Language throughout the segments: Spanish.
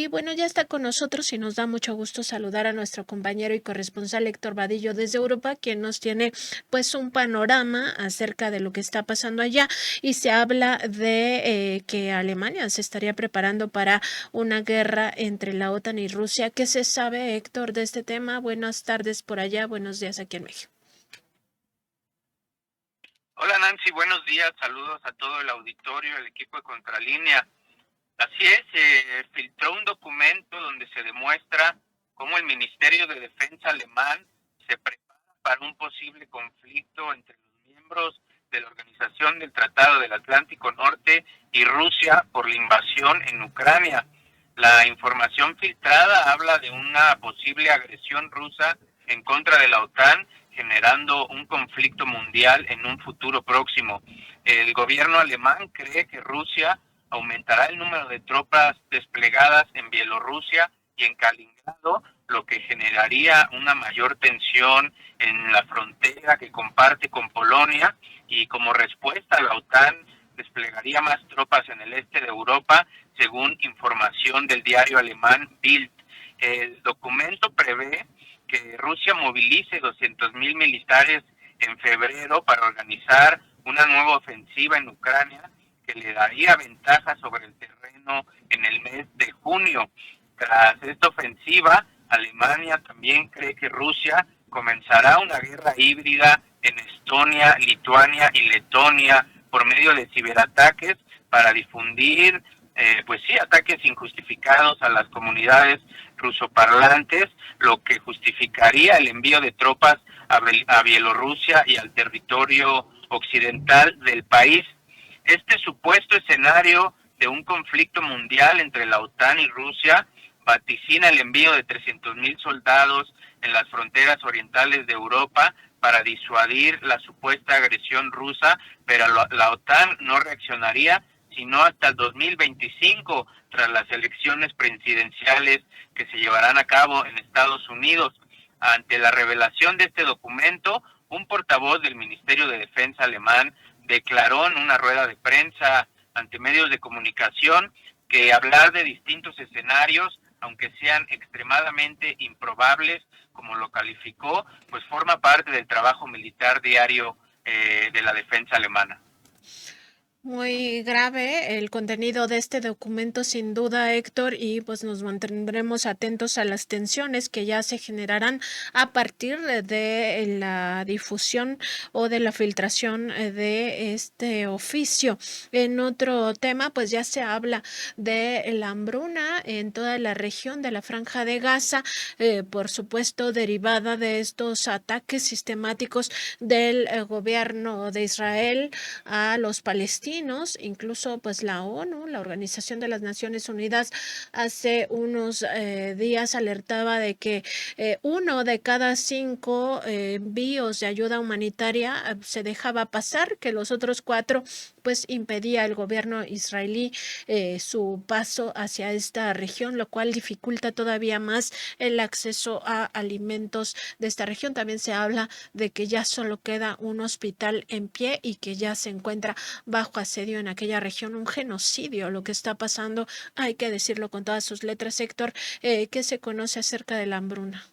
Y bueno, ya está con nosotros y nos da mucho gusto saludar a nuestro compañero y corresponsal Héctor Vadillo desde Europa, quien nos tiene pues un panorama acerca de lo que está pasando allá, y se habla de que Alemania se estaría preparando para una guerra entre la OTAN y Rusia. ¿Qué se sabe, Héctor, de este tema? Buenas tardes por allá, buenos días aquí en México. Hola Nancy, buenos días, saludos a todo el auditorio, el equipo de Contralínea. Así es, se filtró un documento donde se demuestra cómo el Ministerio de Defensa alemán se prepara para un posible conflicto entre los miembros de la Organización del Tratado del Atlántico Norte y Rusia por la invasión en Ucrania. La información filtrada habla de una posible agresión rusa en contra de la OTAN, generando un conflicto mundial en un futuro próximo. El gobierno alemán cree que Rusia aumentará el número de tropas desplegadas en Bielorrusia y en Kaliningrado, lo que generaría una mayor tensión en la frontera que comparte con Polonia, y como respuesta la OTAN desplegaría más tropas en el este de Europa, según información del diario alemán Bild. El documento prevé que Rusia movilice 200,000 militares en febrero para organizar una nueva ofensiva en Ucrania que le daría ventaja sobre el terreno en el mes de junio. Tras esta ofensiva, Alemania también cree que Rusia comenzará una guerra híbrida en Estonia, Lituania y Letonia por medio de ciberataques para difundir, pues sí, ataques injustificados a las comunidades rusoparlantes, lo que justificaría el envío de tropas a Bielorrusia y al territorio occidental del país. Este supuesto escenario de un conflicto mundial entre la OTAN y Rusia vaticina el envío de 300,000 soldados en las fronteras orientales de Europa para disuadir la supuesta agresión rusa, pero la OTAN no reaccionaría sino hasta el 2025, tras las elecciones presidenciales que se llevarán a cabo en Estados Unidos. Ante la revelación de este documento, un portavoz del Ministerio de Defensa alemán declaró en una rueda de prensa ante medios de comunicación que hablar de distintos escenarios, aunque sean extremadamente improbables, como lo calificó, pues forma parte del trabajo militar diario de la defensa alemana. Muy grave el contenido de este documento, sin duda, Héctor, y pues nos mantendremos atentos a las tensiones que ya se generarán a partir de la difusión o de la filtración de este oficio. En otro tema, pues ya se habla de la hambruna en toda la región de la Franja de Gaza, por supuesto derivada de estos ataques sistemáticos del gobierno de Israel a los palestinos. Incluso pues la ONU, la Organización de las Naciones Unidas, hace unos días alertaba de que 1 de cada 5 envíos de ayuda humanitaria se dejaba pasar, que los otros 4 pues impedía el gobierno israelí su paso hacia esta región, lo cual dificulta todavía más el acceso a alimentos de esta región. También se habla de que ya solo queda un hospital en pie y que ya se encuentra bajo asedio en aquella región. Un genocidio lo que está pasando, hay que decirlo con todas sus letras, Héctor. ¿Qué se conoce acerca de la hambruna?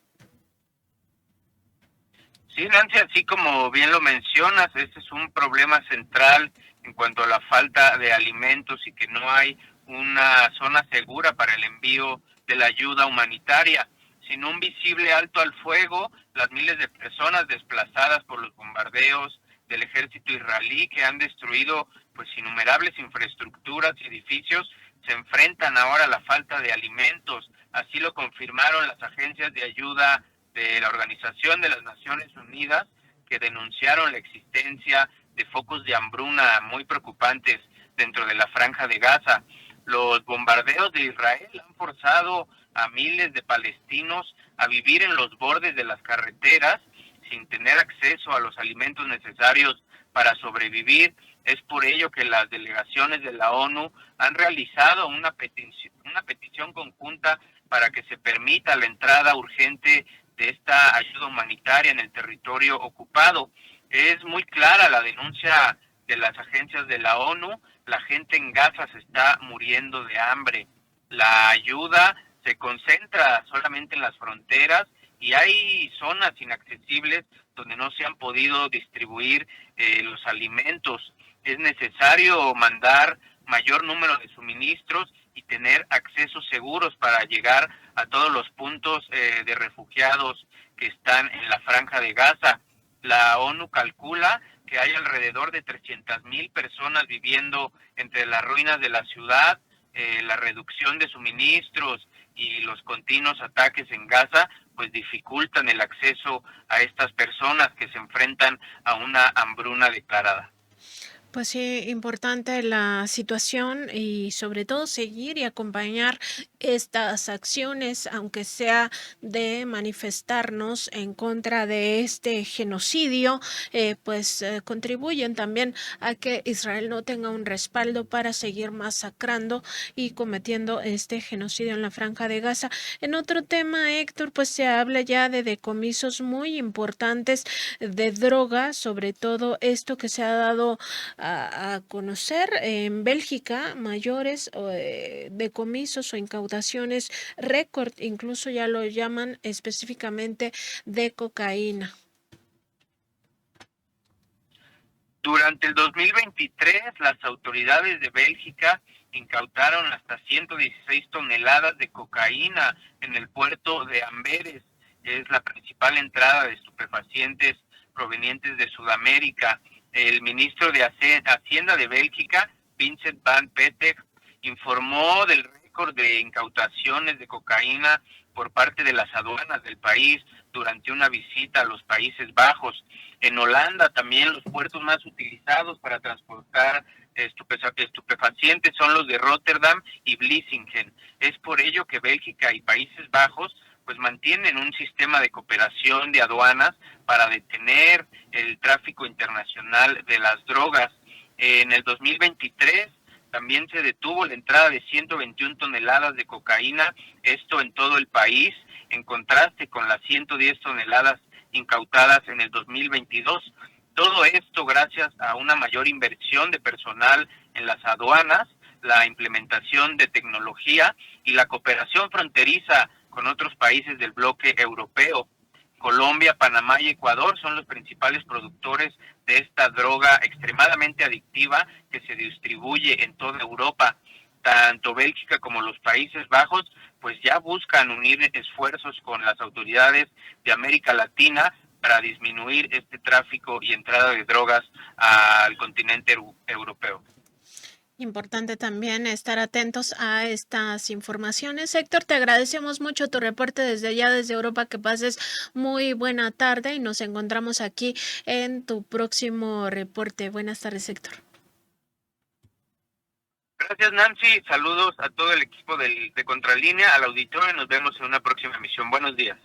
Sí, Nancy, así como bien lo mencionas, este es un problema central en cuanto a la falta de alimentos y que no hay una zona segura para el envío de la ayuda humanitaria. Sin un visible alto al fuego, las miles de personas desplazadas por los bombardeos del ejército israelí que han destruido pues innumerables infraestructuras y edificios se enfrentan ahora a la falta de alimentos. Así lo confirmaron las agencias de ayuda de la Organización de las Naciones Unidas, que denunciaron la existencia de focos de hambruna muy preocupantes dentro de la Franja de Gaza. Los bombardeos de Israel han forzado a miles de palestinos a vivir en los bordes de las carreteras sin tener acceso a los alimentos necesarios para sobrevivir. Es por ello que las delegaciones de la ONU han realizado una petición conjunta para que se permita la entrada urgente de esta ayuda humanitaria en el territorio ocupado. Es muy clara la denuncia de las agencias de la ONU. La gente en Gaza se está muriendo de hambre. La ayuda se concentra solamente en las fronteras y hay zonas inaccesibles donde no se han podido distribuir los alimentos. Es necesario mandar mayor número de suministros y tener accesos seguros para llegar a todos los puntos de refugiados que están en la Franja de Gaza. La ONU calcula que hay alrededor de 300,000 personas viviendo entre las ruinas de la ciudad. La reducción de suministros y los continuos ataques en Gaza pues dificultan el acceso a estas personas que se enfrentan a una hambruna declarada. Pues sí, importante la situación y sobre todo seguir y acompañar estas acciones, aunque sea de manifestarnos en contra de este genocidio, contribuyen también a que Israel no tenga un respaldo para seguir masacrando y cometiendo este genocidio en la Franja de Gaza. En otro tema, Héctor, pues se habla ya de decomisos muy importantes de droga, sobre todo esto que se ha dado a conocer en Bélgica mayores decomisos o incautaciones récord, incluso ya lo llaman específicamente de cocaína. Durante el 2023, las autoridades de Bélgica incautaron hasta 116 toneladas de cocaína en el puerto de Amberes. Es la principal entrada de estupefacientes provenientes de Sudamérica. El ministro de Hacienda de Bélgica, Vincent Van Petegh, informó del récord de incautaciones de cocaína por parte de las aduanas del país durante una visita a los Países Bajos. En Holanda también los puertos más utilizados para transportar estupefacientes son los de Rotterdam y Vlissingen. Es por ello que Bélgica y Países Bajos pues mantienen un sistema de cooperación de aduanas para detener el tráfico internacional de las drogas. En el 2023 también se detuvo la entrada de 121 toneladas de cocaína, esto en todo el país, en contraste con las 110 toneladas incautadas en el 2022. Todo esto gracias a una mayor inversión de personal en las aduanas, la implementación de tecnología y la cooperación fronteriza con otros países del bloque europeo. Colombia, Panamá y Ecuador son los principales productores de esta droga extremadamente adictiva que se distribuye en toda Europa. Tanto Bélgica como los Países Bajos pues ya buscan unir esfuerzos con las autoridades de América Latina para disminuir este tráfico y entrada de drogas al continente europeo. Importante también estar atentos a estas informaciones. Héctor, te agradecemos mucho tu reporte desde allá, desde Europa. Que pases muy buena tarde y nos encontramos aquí en tu próximo reporte. Buenas tardes, Héctor. Gracias, Nancy. Saludos a todo el equipo de Contralínea, al auditorio. Nos vemos en una próxima emisión. Buenos días.